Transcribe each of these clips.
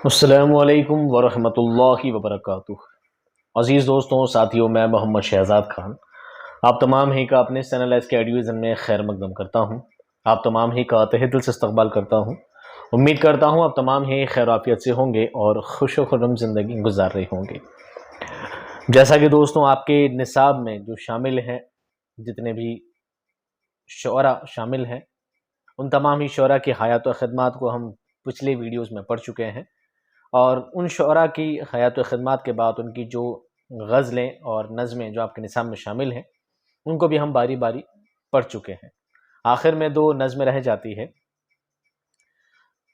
अस्सलामुअलैकुम वरहमतुल्लाहि वबरकातुह। अज़ीज़ दोस्तों, साथियों, मैं मोहम्मद शहज़ाद खान आप तमाम ही का अपने चैनल एस के एडुविज़न में खैर मकदम करता हूँ। आप तमाम ही का तहे दिल से इस्तक़बाल करता हूँ। उम्मीद करता हूँ आप तमाम ही खैर आफियत से होंगे और खुश व खुर्रम ज़िंदगी गुजार रहे होंगे। जैसा कि दोस्तों आपके निसाब में जो शामिल हैं, जितने भी शुअरा शामिल हैं, उन तमाम ही शुअरा की हयात व ख़िदमत को हम पिछले वीडियोज़ में पढ़ चुके हैं और उन शुअरा की हयात व ख़िदमत के बाद उनकी जो गज़लें और नज़में जो आपके निसाब में शामिल हैं, उनको भी हम बारी बारी पढ़ चुके हैं। आखिर में दो नज़में रह जाती है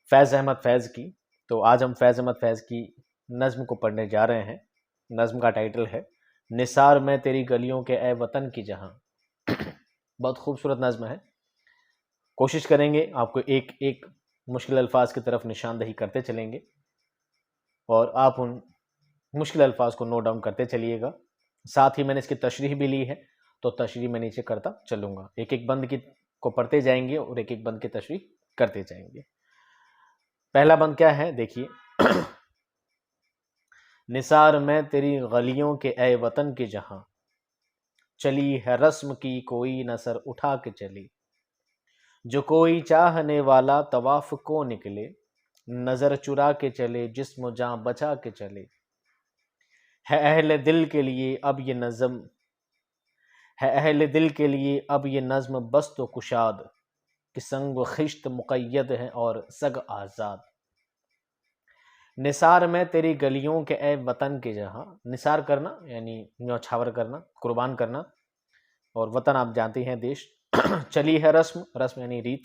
फैज़ अहमद फैज़ की। तो आज हम फैज़ अहमद फैज़ की नज़्म को पढ़ने जा रहे हैं। नज़्म का टाइटल है निसार में तेरी गलियों के ए वतन की जहाँ। बहुत खूबसूरत नज़्म है। कोशिश करेंगे आपको एक एक मुश्किल अल्फाज की तरफ निशानदही करते चलेंगे और आप उन मुश्किल अल्फाज को नोट डाउन करते चलिएगा। साथ ही मैंने इसकी तशरीह भी ली है, तो तशरीह मैं नीचे करता चलूँगा। एक एक बंद की को पढ़ते जाएंगे और एक एक बंद की तशरीह करते जाएंगे। पहला बंद क्या है, देखिए। निसार में तेरी गलियों के ए वतन के जहाँ, चली है रस्म की कोई न सर उठा के चली। जो कोई चाहने वाला तवाफ को निकले, नज़र चुरा के चले जिस्म जाँ बचा के चले। है अहले दिल के लिए अब ये नज़म, है अहले दिल के लिए अब ये नज़्म बस तो कुशाद, कि संग व खिश्त मुक़य्यद है और सग आज़ाद। निसार में तेरी गलियों के ए वतन के जहाँ, निसार करना यानी न्यौछावर करना, कुर्बान करना, और वतन आप जानते हैं देश। चली है रस्म, रस्म यानी रीत,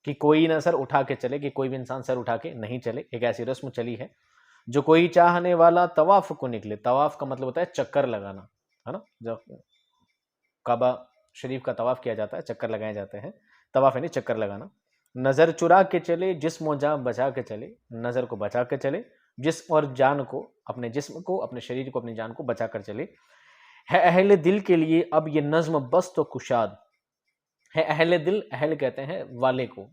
कि कोई ना सर उठा के चले, कि कोई भी इंसान सर उठा के नहीं चले, एक ऐसी रस्म चली है। जो कोई चाहने वाला तवाफ को निकले, तवाफ का मतलब होता है चक्कर लगाना, है ना। जब काबा शरीफ का तवाफ किया जाता है, चक्कर लगाए जाते हैं, तवाफ यानी चक्कर लगाना। नज़र चुरा के चले जिस्म जान बचा के चले, नज़र को बचा के चले, जिस्म और जान को, अपने जिस्म को, अपने शरीर को, अपनी जान को बचा कर चले। है अहले दिल के लिए अब ये नज़्म बस तो कुशाद। है अहले दिल, अहल कहते हैं वाले को,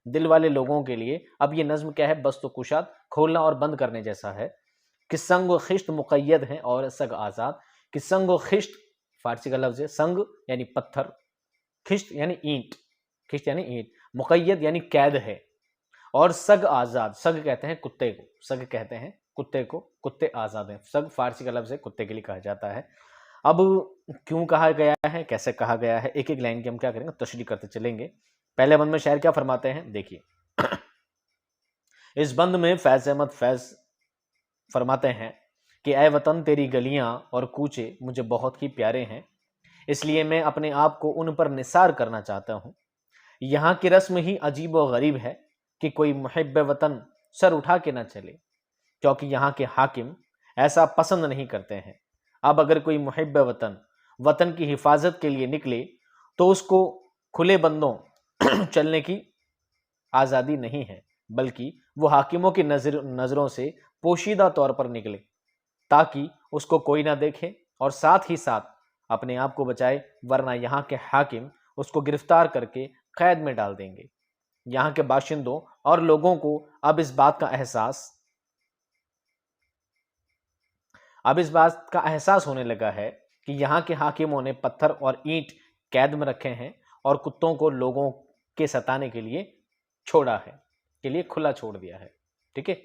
दिल वाले लोगों के लिए अब ये नज़्म क्या है, बस तो कुशाद, खोलना और बंद करने जैसा है। कि संग व खिश्त मुक़य्यद है और सग आज़ाद। कि संग व खिश्त फारसी का लफ्ज़ है, संग यानी पत्थर, खिश्त यानी ईंट, खिश्त यानी ईंट, मुक़य्यद यानी कैद है, और सग आज़ाद, सग कहते हैं कुत्ते को, सग कहते हैं कुत्ते को, कुत्ते आज़ाद हैं। सग फारसी का लफ्ज़ है, कुत्ते के लिए कहा जाता है। अब क्यों कहा गया है, कैसे कहा गया है, एक एक लाइन की हम क्या करेंगे, तशरीह करते चलेंगे। पहले बंद में शायर क्या फरमाते हैं, देखिए। इस बंद में फैज़ अहमद फैज़ फरमाते हैं कि ऐ वतन तेरी गलियां और कूचे मुझे बहुत ही प्यारे हैं, इसलिए मैं अपने आप को उन पर निसार करना चाहता हूँ। यहाँ की रस्म ही अजीब व गरीब है कि कोई मुहिब वतन सर उठा के ना चले, क्योंकि यहाँ के हाकिम ऐसा पसंद नहीं करते हैं। अब अगर कोई मुहिब वतन वतन की हिफाजत के लिए निकले तो उसको खुले बंदों चलने की आज़ादी नहीं है, बल्कि वो हाकिमों की नज़रों से पोशीदा तौर पर निकले, ताकि उसको कोई ना देखे और साथ ही साथ अपने आप को बचाए, वरना यहाँ के हाकिम उसको गिरफ्तार करके कैद में डाल देंगे। यहाँ के बाशिंदों और लोगों को अब इस बात का एहसास होने लगा है कि यहाँ के हाकिमों ने पत्थर और ईंट कैद में रखे हैं और कुत्तों को लोगों के सताने के लिए छोड़ा है, के लिए खुला छोड़ दिया है। ठीक है।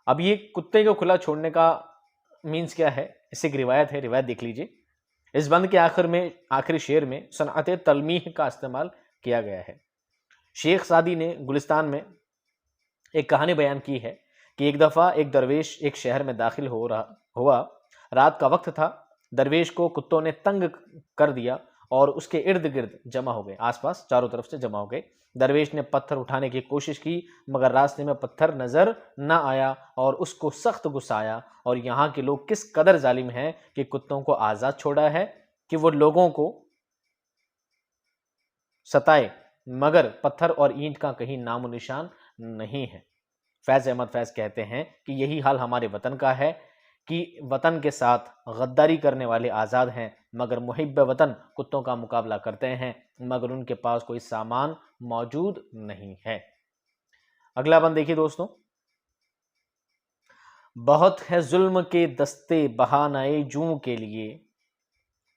अब ये कुत्ते को खुला छोड़ने का मीन्स क्या है, इससे एक रिवायत है, रिवायत देख लीजिए। इस बंद के आखिरी शेर में सनअत तलमीह का इस्तेमाल किया गया है। शेख सादी ने गुलिस्तान में एक कहानी बयान की है कि एक दफ़ा एक दरवेश एक शहर में दाखिल हुआ। रात का वक्त था। दरवेश को कुत्तों ने तंग कर दिया और उसके इर्द गिर्द जमा हो गए, आसपास चारों तरफ से जमा हो गए। दरवेश ने पत्थर उठाने की कोशिश की, मगर रास्ते में पत्थर नजर न आया और उसको सख्त गुस्सा आया। और यहाँ के लोग किस कदर जालिम हैं कि कुत्तों को आज़ाद छोड़ा है कि वो लोगों को सताए, मगर पत्थर और ईंट का कहीं नामो निशान नहीं है। फैज़ अहमद फैज़ कहते हैं कि यही हाल हमारे वतन का है कि वतन के साथ गद्दारी करने वाले आज़ाद हैं, मगर मुहिब वतन कुत्तों का मुकाबला करते हैं, मगर उनके पास कोई सामान मौजूद नहीं है। अगला बंद देखिए दोस्तों। बहुत है जुल्म के दस्ते बहानाए जूं के लिए,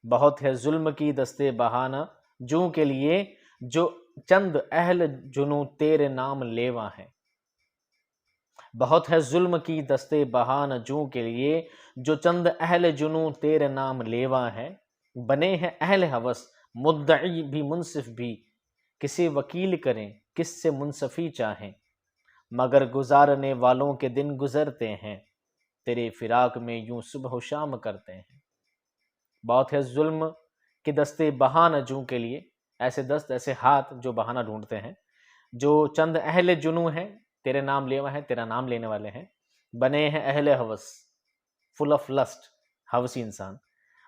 बहुत है जुल्म की दस्ते बहाना जूं के लिए, जो चंद अहल जुनू तेरे नाम लेवा है। बहुत है जुल्म की दस्ते बहाना जूं के लिए, जो चंद अहल जुनू तेरे नाम लेवा है। बने हैं अहल हवस मुद्दई भी मुंसिफ भी, किसे वकील करें किससे मुंसफी चाहें। मगर गुजारने वालों के दिन गुजरते हैं, तेरे फिराक में यूं सुबह शाम करते हैं। बहुत है जुल्म के दस्ते बहाना जूं के लिए, ऐसे दस्त ऐसे हाथ जो बहाना ढूंढते हैं, जो चंद अहले जुनू हैं तेरे नाम लेवा है, तेरा नाम लेने वाले हैं। बने हैं अहले हवस, फुल ऑफ लस्ट, हवसी इंसान।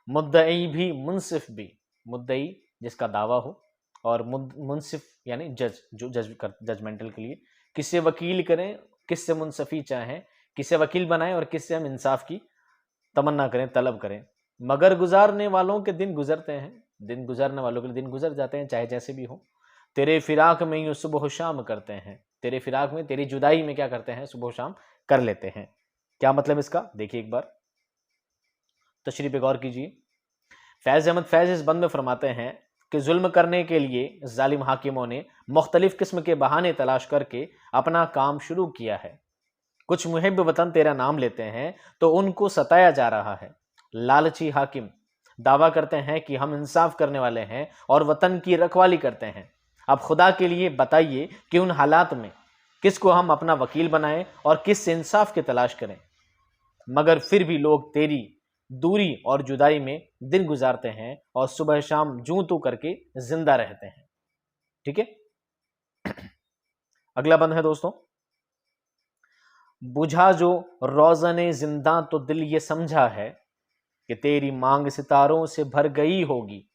मुद्दई भी मुंसिफ भी, मुद्दई जिसका दावा हो, और मुंसिफ यानी जज, जो जजमेंटल के लिए। किससे वकील करें किससे मुंसफी चाहें, किससे वकील बनाएं और किससे हम इंसाफ की तमन्ना करें, तलब करें। मगर गुजारने वालों के दिन गुजरते हैं, दिन गुजरने वालों के दिन गुजर जाते हैं, चाहे जैसे भी हो। तेरे फिराक में यूं सुबह शाम करते हैं, तेरे फिराक में, तेरी जुदाई में क्या करते हैं, सुबह शाम कर लेते हैं। क्या मतलब इसका देखिए एक बार, तशरीह पे गौर कीजिए। फैज़ अहमद फैज़ इस बंद में फरमाते हैं कि जुल्म करने के लिए जालिम हाकिमों ने मुख्तलिफ किस्म के बहाने तलाश करके अपना काम शुरू किया है। कुछ मुहिब वतन तेरा नाम लेते हैं तो उनको सताया जा रहा है। लालची हाकिम दावा करते हैं कि हम इंसाफ करने वाले हैं और वतन की रखवाली करते हैं। अब खुदा के लिए बताइए कि उन हालात में किसको हम अपना वकील बनाएं और किस से इंसाफ की तलाश करें। मगर फिर भी लोग तेरी दूरी और जुदाई में दिन गुजारते हैं और सुबह शाम जूं तू करके जिंदा रहते हैं। ठीक है, अगला बंद है दोस्तों। बुझा जो रोज़ने जिंदा तो दिल ये समझा है कि तेरी मांग सितारों से भर गई होगी।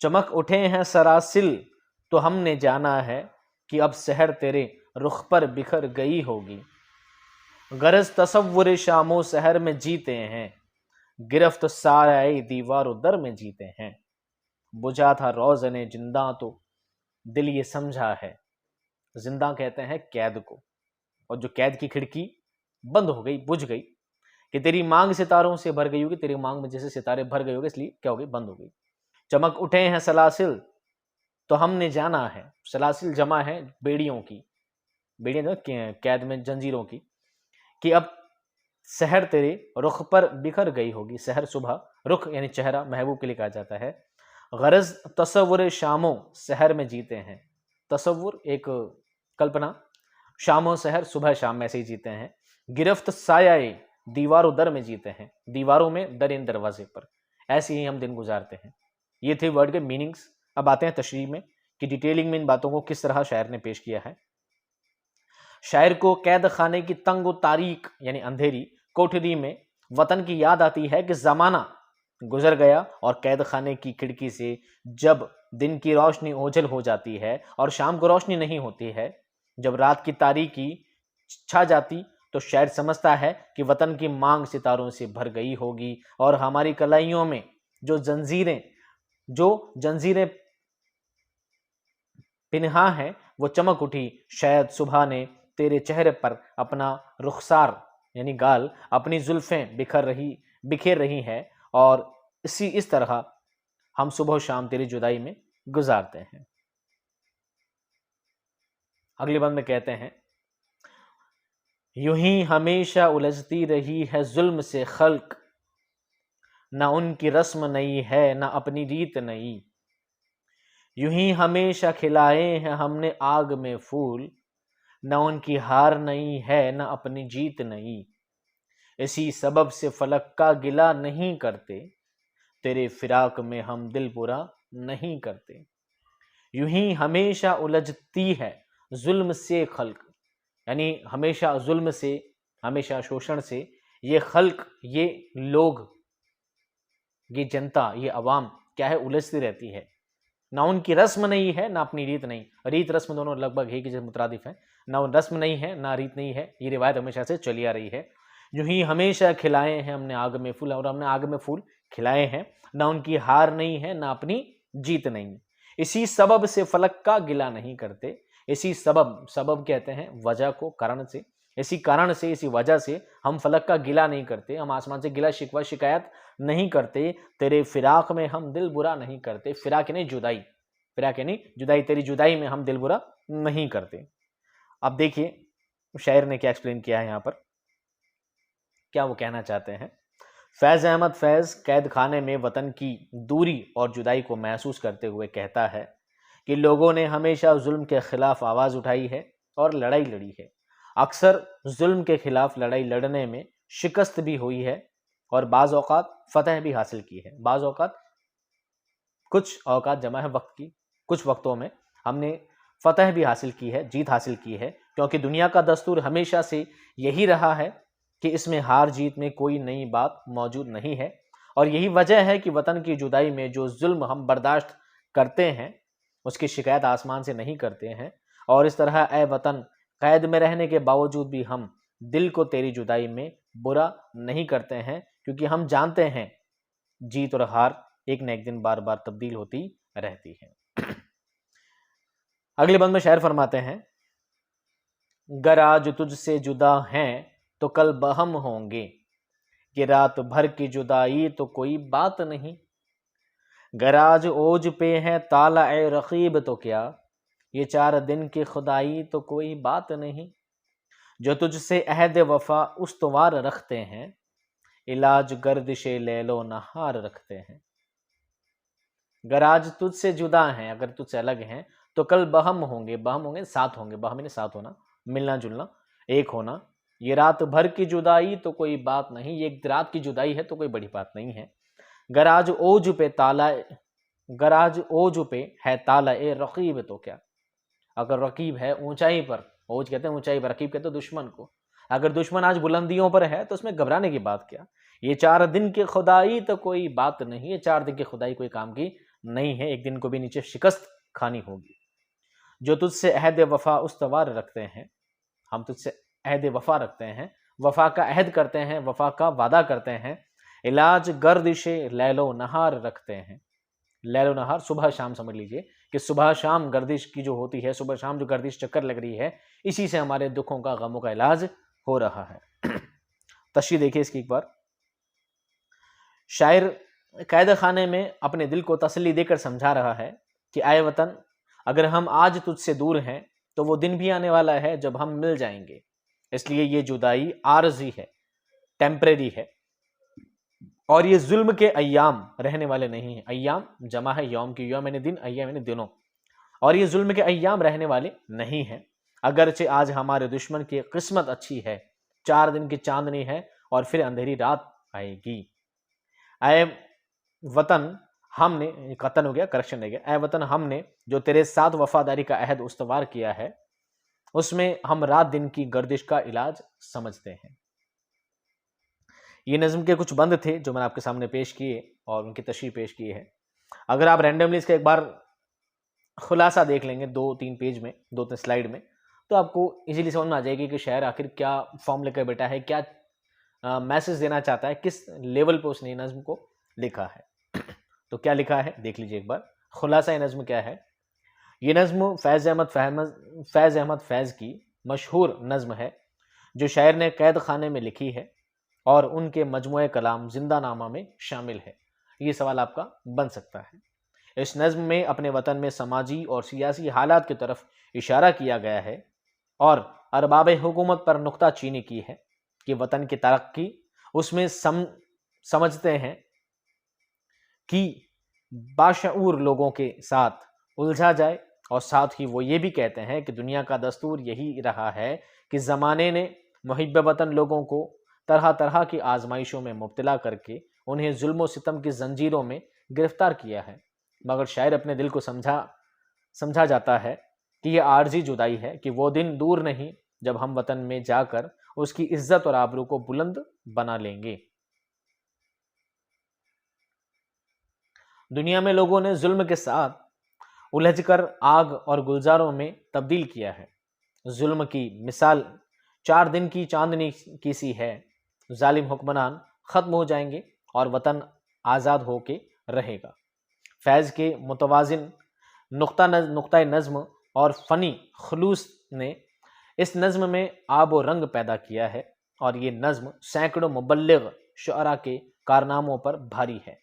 चमक उठे हैं सरासिल तो हमने जाना है कि अब शहर तेरे रुख पर बिखर गई होगी। गरज तसव्वुर शामो शहर में जीते हैं, गिरफ्त साए दीवार दर में जीते हैं। बुझा था रोज़ने जिंदा तो दिल ये समझा है, जिंदा कहते हैं कैद को, और जो कैद की खिड़की बंद हो गई, बुझ गई, कि तेरी मांग सितारों से भर गई होगी, तेरी मांग में जैसे सितारे भर गए होंगे, इसलिए क्या हो गई, बंद हो गई। चमक उठे हैं सलासिल तो हमने जाना है, सलासिल जमा है बेड़ियों की, बेड़ियां कैद में जंजीरों की, कि अब शहर तेरे रुख पर बिखर गई होगी। शहर सुबह, रुख यानी चेहरा, महबूब के लिए कहा जाता है। गरज तसव्वुर शामो शहर में जीते हैं, तसव्वुर एक कल्पना, शामो शहर, सुबह शाम में ऐसे ही जीते हैं। गिरफ्त सायाए दीवारों दर में जीते हैं, दीवारों में, दर इन दरवाजे पर, ऐसे ही हम दिन गुजारते हैं। ये थे वर्ड के मीनिंग्स। अब आते हैं तशरीह में कि डिटेलिंग में इन बातों को किस तरह शायर ने पेश किया है। शायर को कैद खाने की तंग व तारीक यानी अंधेरी कोठरी में वतन की याद आती है कि जमाना गुजर गया और कैद खाने की खिड़की से जब दिन की रोशनी ओझल हो जाती है और शाम को रोशनी नहीं होती है, जब रात की तारीकी छा जाती, तो शायर समझता है कि वतन की मांग सितारों से भर गई होगी और हमारी कलाइयों में जो जंजीरें पिन्हा हैं वो चमक उठी। शायद सुबह ने तेरे चेहरे पर अपना रुखसार यानी गाल, अपनी जुल्फें बिखेर रही हैं और इस तरह हम सुबह शाम तेरी जुदाई में गुजारते हैं। अगले बंद में कहते हैं, यूं ही हमेशा उलझती रही है जुल्म से खल्क, ना उनकी रस्म नई है ना अपनी रीत नई। यूं ही हमेशा खिलाए हैं हमने आग में फूल, ना उनकी हार नई है ना अपनी जीत नई। इसी सबब से फलक का गिला नहीं करते, तेरे फिराक में हम दिल बुरा नहीं करते। यूं ही हमेशा उलझती है जुल्म से खल्क, यानी हमेशा जुल्म से, हमेशा शोषण से ये खल्क, ये लोग, ये जनता, ये अवाम क्या है, उलझती रहती है। ना उनकी रस्म नहीं है ना अपनी रीत नहीं। रीत रस्म दोनों लगभग एक ही मुतरादिफ है। ना रस्म नहीं है ना रीत नहीं है, ये रिवायत हमेशा से चली आ रही है। यूं ही हमेशा खिलाए हैं हमने आग में फूल, और हमने आग में फूल खिलाए हैं। ना उनकी हार नहीं है ना अपनी जीत नहीं। इसी सबब से फलक का गिला नहीं करते। इसी सबब, सबब कहते हैं वजह को, कारण से। इसी कारण से, इसी वजह से हम फलक का गिला नहीं करते, हम आसमान से गिला शिकवा शिकायत नहीं करते, तेरे फिराक में हम दिल बुरा नहीं करते। फिराक यानी जुदाई, फिराक यानी जुदाई, तेरी जुदाई में हम दिल बुरा नहीं करते। अब देखिए शायर ने क्या एक्सप्लेन किया है यहाँ पर, क्या वो कहना चाहते हैं। फैज़ अहमद फैज़ कैद खाने में वतन की दूरी और जुदाई को महसूस करते हुए कहता है कि लोगों ने हमेशा जुल्म के खिलाफ आवाज़ उठाई है और लड़ाई लड़ी है। अक्सर जुल्म के खिलाफ लड़ाई लड़ने में शिकस्त भी हुई है और बाज़ औक़ात फ़तह भी हासिल की है। बाज़ औक़ात, कुछ औक़ात जमा है वक्त की, कुछ वक्तों में हमने फ़तह भी हासिल की है, जीत हासिल की है, क्योंकि दुनिया का दस्तूर हमेशा से यही रहा है कि इसमें हार जीत में कोई नई बात मौजूद नहीं है। और यही वजह है कि वतन की जुदाई में जो जुल्म हम बर्दाश्त करते हैं उसकी शिकायत आसमान से नहीं करते हैं। और इस तरह ए वतन, कैद में रहने के बावजूद भी हम दिल को तेरी जुदाई में बुरा नहीं करते हैं, क्योंकि हम जानते हैं जीत और हार एक न एक दिन बार बार तब्दील होती रहती है। अगले बंद में शायर फरमाते हैं, गर आज तुझसे जुदा हैं तो कल बहम होंगे, कि रात भर की जुदाई तो कोई बात नहीं। गर आज ओज पे है ताला ए रकीब तो क्या, ये 4 दिन की खुदाई तो कोई बात नहीं। जो तुझसे अहद वफा उस्तवार रखते हैं, इलाज गर्दिशे लैलो नहार रखते हैं। गर आज तुझसे जुदा हैं, अगर तुझसे अलग हैं, तो कल बहम होंगे, बहम होंगे साथ होंगे, बहम यानी साथ होना, मिलना जुलना, एक होना। ये रात भर की जुदाई तो कोई बात नहीं, ये एक रात की जुदाई है तो कोई बड़ी बात नहीं है। गराज ओज पे ताला, गराज ओज पे है ताला ए रकीब तो क्या, अगर रकीब है ऊंचाई पर, ओज कहते हैं ऊंचाई पर, रकीब कहते हैं दुश्मन को, अगर दुश्मन आज बुलंदियों पर है तो उसमें घबराने की बात क्या। ये 4 दिन की खुदाई तो कोई बात नहीं, ये 4 दिन की खुदाई कोई काम की नहीं है, एक दिन को भी नीचे शिकस्त खानी होगी। जो तुझसे अहद वफा उस्तवार रखते हैं, हम तुझसे अहद वफा रखते हैं, वफा का अहद करते हैं, वफा का वादा करते हैं। इलाज गर्दिशे लैलो नहार रखते हैं, लैलो नहार सुबह शाम समझ लीजिए कि सुबह शाम गर्दिश की जो होती है, सुबह शाम जो गर्दिश चक्कर लग रही है, इसी से हमारे दुखों का, गमों का इलाज हो रहा है। तशरीह देखिए इसकी एक बार। शायर कैद खाने में अपने दिल को तसल्ली देकर समझा रहा है कि आए वतन, अगर हम आज तुझसे दूर हैं तो वो दिन भी आने वाला है जब हम मिल जाएंगे, इसलिए ये जुदाई आरजी है, टेम्परेरी है, और ये जुल्म के अय्याम रहने वाले नहीं हैं। अय्याम जमा है यौम की, यौम यानी दिन, अय्याम यानी दिनों, और ये जुल्म के अय्याम रहने वाले नहीं हैं। अगरचे आज हमारे दुश्मन की किस्मत अच्छी है, 4 दिन की चांदनी है और फिर अंधेरी रात आएगी। ऐ वतन हमने, कतन हो गया, करेक्शन रह गया, ऐ वतन हमने जो तेरे साथ वफादारी का अहद उस्तवार किया है, उसमें हम रात दिन की गर्दिश का इलाज समझते हैं। ये नज़्म के कुछ बंद थे जो मैंने आपके सामने पेश किए और उनकी तशरीह पेश की है। अगर आप रैंडमली इसका एक बार खुलासा देख लेंगे 2-3 पेज में, 2-3 स्लाइड में, तो आपको इजीली समझ में आ जाएगी कि शायर आखिर क्या फॉर्म लेकर बैठा है, क्या मैसेज देना चाहता है, किस लेवल पे उसने नज़्म को लिखा है। तो क्या लिखा है देख लीजिए एक बार। खुलासा नज़्म क्या है। ये नज़्म फैज़ अहमद फैज़ की मशहूर नज़्म है जो शायर ने कैद खाने में लिखी है और उनके मजमूए कलाम जिंदानामा में शामिल है। ये सवाल आपका बन सकता है। इस नज़्म में अपने वतन में समाजी और सियासी हालात की तरफ इशारा किया गया है और अरबाब हुकूमत पर नुक्ता चीनी की है कि वतन की तरक्की उसमें समझते हैं कि बाशऊर लोगों के साथ उलझा जाए, और साथ ही वो ये भी कहते हैं कि दुनिया का दस्तूर यही रहा है कि ज़माने ने मुहिब वतन लोगों को तरह तरह की आजमाइशों में मुब्तला करके उन्हें जुल्म सितम की जंजीरों में गिरफ्तार किया है। मगर शायर अपने दिल को समझा जाता है कि यह आर्जी जुदाई है, कि वो दिन दूर नहीं जब हम वतन में जाकर उसकी इज्जत और आबरू को बुलंद बना लेंगे। दुनिया में लोगों ने जुल्म के साथ उलझकर आग और गुलजारों में तब्दील किया है। जुल्म की मिसाल 4 दिन की चांदनी की सी है। जालिम हुक्मरान ख़त्म हो जाएंगे और वतन आज़ाद होके रहेगा। फैज़ के मुतवाज़िन नुक्ता नज़्म और फ़नी खुलूस ने इस नज़्म में आब व रंग पैदा किया है और ये नज़्म सैकड़ों मुबल्लिग शुअरा के कारनामों पर भारी है।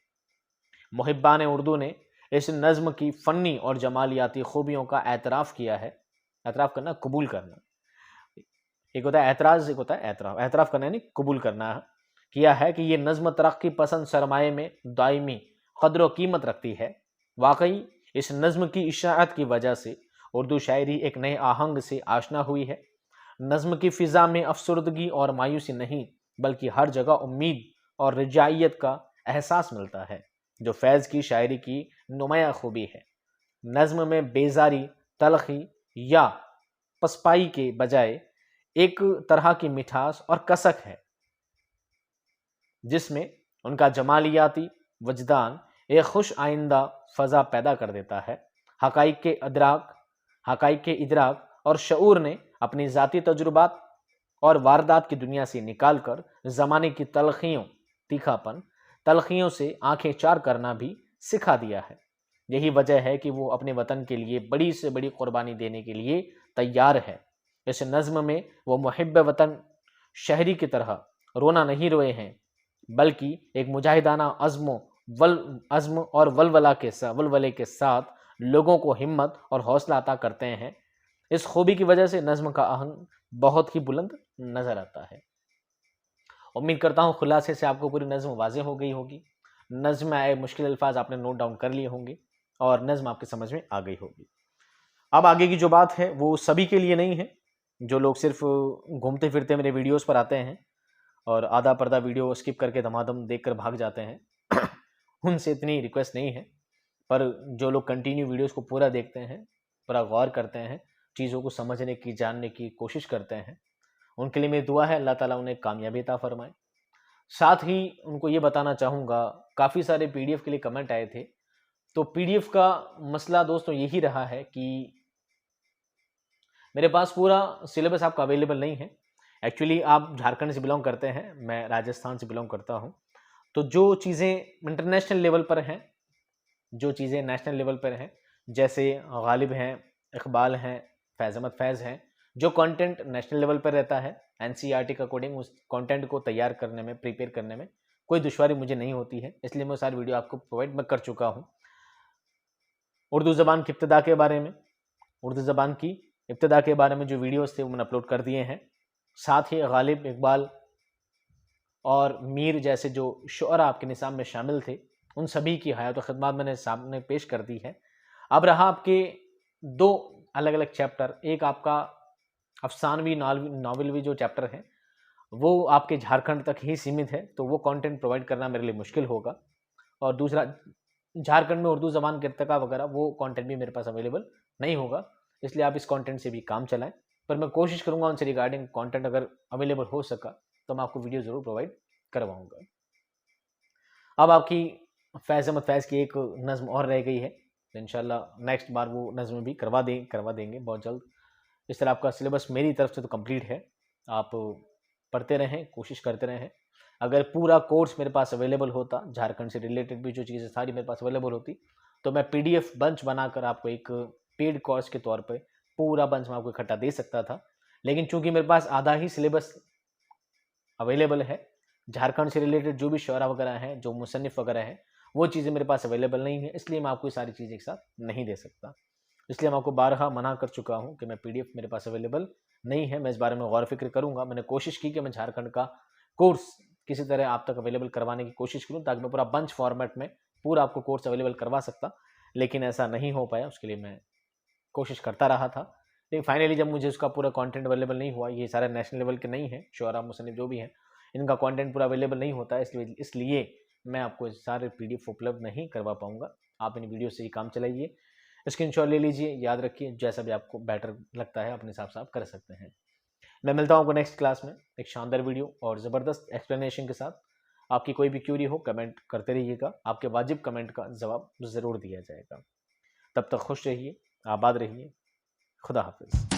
मुहिब्बान उर्दू ने इस नज़्म की फ़न्नी और जमालियाती खूबियों का एतराफ़ किया है। एतराफ़ करना, कबूल करना, एक होता है एतराज़, एक होता है एतराफ़। एतराफ़ करना यानी कबूल करना किया है कि ये नज़्म तरक्की पसंद सरमाए में दायमी क़द्र व कीमत रखती है। वाकई इस नज़्म की इशाअत की वजह से उर्दू शायरी एक नए आहंग से आशना हुई है। नज़्म की फ़िज़ा में अफसरदगी और मायूसी नहीं, बल्कि हर जगह उम्मीद और रजाइयत का एहसास मिलता है, जो फैज़ की शायरी की नुमाया खूबी है। नज़्म में बेजारी, तलखी या पसपाई के बजाय एक तरह की मिठास और कसक है, जिसमें उनका जमालियाती वजदान एक खुश आइंदा फ़ज़ा पैदा कर देता है। हक़ाइक़ के इदराक और शऊर ने अपनी ज़ाती तजुर्बात और वारदात की दुनिया से निकाल कर ज़माने की तीखापन तलखियों से आंखें चार करना भी सिखा दिया है। यही वजह है कि वो अपने वतन के लिए बड़ी से बड़ी कुर्बानी देने के लिए तैयार है। इस नज़्म में वो मुहिब्ब वतन शहरी की तरह रोना नहीं रोए हैं, बल्कि एक मुजाहिदाना अज़्म और वलवले के साथ लोगों को हिम्मत और हौसला अता करते हैं। इस खूबी की वजह से नज़्म का आहंग बहुत ही बुलंद नज़र आता है। उम्मीद करता हूँ खुलासे से आपको पूरी नज़्म वाज़ेह हो गई होगी। नज़्म में आए मुश्किल अल्फाज आपने नोट डाउन कर लिए होंगे और नज़्म आपकी समझ में आ गई होगी। अब आगे की जो बात है वो सभी के लिए नहीं है। जो लोग सिर्फ घूमते फिरते मेरे वीडियोस पर आते हैं और आधा पर्दा वीडियो स्किप करके धमाधम देखकर भाग जाते हैं उनसे इतनी रिक्वेस्ट नहीं है, पर जो लोग कंटिन्यू वीडियोस को पूरा देखते हैं, पूरा गौर करते हैं, चीज़ों को समझने की, जानने की कोशिश करते हैं, उनके लिए मेरी दुआ है अल्लाह ताला उन्हें कामयाबी अता फरमाए। साथ ही उनको ये बताना चाहूँगा, काफ़ी सारे पीडीएफ के लिए कमेंट आए थे। तो पीडीएफ का मसला दोस्तों यही रहा है कि मेरे पास पूरा सिलेबस आपका अवेलेबल नहीं है। एक्चुअली आप झारखंड से बिलोंग करते हैं, मैं राजस्थान से बिलोंग करता हूँ। तो जो चीज़ें इंटरनेशनल लेवल पर हैं, जो चीज़ें नेशनल लेवल पर हैं, जैसे गालिब हैं, इकबाल हैं, फैज़ अहमद फैज़ हैं, जो कंटेंट नेशनल लेवल पर रहता है, एनसीईआरटी के अकॉर्डिंग उस कंटेंट को तैयार करने में, प्रिपेयर करने में कोई दुश्वारी मुझे नहीं होती है, इसलिए मैं सारी वीडियो आपको प्रोवाइड मैं कर चुका हूँ। उर्दू ज़बान की इब्तिदा के बारे में, उर्दू ज़बान की इब्तिदा के बारे में जो वीडियोस थे वो मैंने अपलोड कर दिए हैं। साथ ही गालिब, इकबाल और मीर जैसे जो शुअरा आपके निसाब में शामिल थे, उन सभी की हयात व खिदमत मैंने सामने पेश कर दी है। अब रहा आपके दो अलग अलग चैप्टर, एक आपका अफसानवी नावलवी जो चैप्टर है वो आपके झारखंड तक ही सीमित है, तो वो कंटेंट प्रोवाइड करना मेरे लिए मुश्किल होगा। और दूसरा, झारखंड में उर्दू ज़बान के इर्तिका वगैरह वो कंटेंट भी मेरे पास अवेलेबल नहीं होगा, इसलिए आप इस कंटेंट से भी काम चलाएं। पर मैं कोशिश करूंगा उनसे रिगार्डिंग कंटेंट अगर अवेलेबल हो सका तो मैं आपको वीडियो ज़रूर प्रोवाइड करवाऊंगा। अब आपकी फैज़ अहमद फैज़ की एक नज़्म और रह गई है, तो इंशाल्लाह नेक्स्ट बार वो नज़्म भी करवा देंगे बहुत जल्द। इस तरह आपका सिलेबस मेरी तरफ से तो कंप्लीट है, आप पढ़ते रहें, कोशिश करते रहें। अगर पूरा कोर्स मेरे पास अवेलेबल होता, झारखंड से रिलेटेड भी जो चीज़ें सारी मेरे पास अवेलेबल होती, तो मैं पीडीएफ बंच बनाकर आपको एक पेड कोर्स के तौर पे पूरा बंच मैं आपको इकट्ठा दे सकता था। लेकिन चूंकि मेरे पास आधा ही सिलेबस अवेलेबल है, झारखंड से रिलेटेड जो भी शुअरा वगैरह हैं, जो मुसन्निफ़ वगैरह हैं, वो चीज़ें मेरे पास अवेलेबल नहीं है, इसलिए मैं आपको ये सारी चीज़ें एक साथ नहीं दे सकता। इसलिए मैं आपको बारहा मना कर चुका हूँ कि मैं पीडीएफ मेरे पास अवेलेबल नहीं है। मैं इस बारे में गौर फिक्र करूँगा। मैंने कोशिश की कि मैं झारखंड का कोर्स किसी तरह आप तक अवेलेबल करवाने की कोशिश करूँ, ताकि मैं पूरा बंच फॉर्मेट में पूरा आपको कोर्स अवेलेबल करवा सकता, लेकिन ऐसा नहीं हो पाया। उसके लिए मैं कोशिश करता रहा था, लेकिन फाइनली जब मुझे उसका पूरा कंटेंट अवेलेबल नहीं हुआ, ये सारे नेशनल लेवल के नहीं है, शुअरा मुसन्निफ़ जो भी हैं, इनका कंटेंट पूरा अवेलेबल नहीं होता है, इसलिए मैं आपको सारे पीडीएफ उपलब्ध नहीं करवा पाऊँगा। आप इन वीडियो से ही काम चलाइए, स्क्रीनशॉट ले लीजिए, याद रखिए, जैसा भी आपको बेटर लगता है अपने हिसाब से आप कर सकते हैं। मैं मिलता हूँ आपको नेक्स्ट क्लास में एक शानदार वीडियो और ज़बरदस्त एक्सप्लेनेशन के साथ। आपकी कोई भी क्यूरी हो कमेंट करते रहिएगा, आपके वाजिब कमेंट का जवाब ज़रूर दिया जाएगा। तब तक खुश रहिए, आबाद रहिए, खुदा हाफिज़।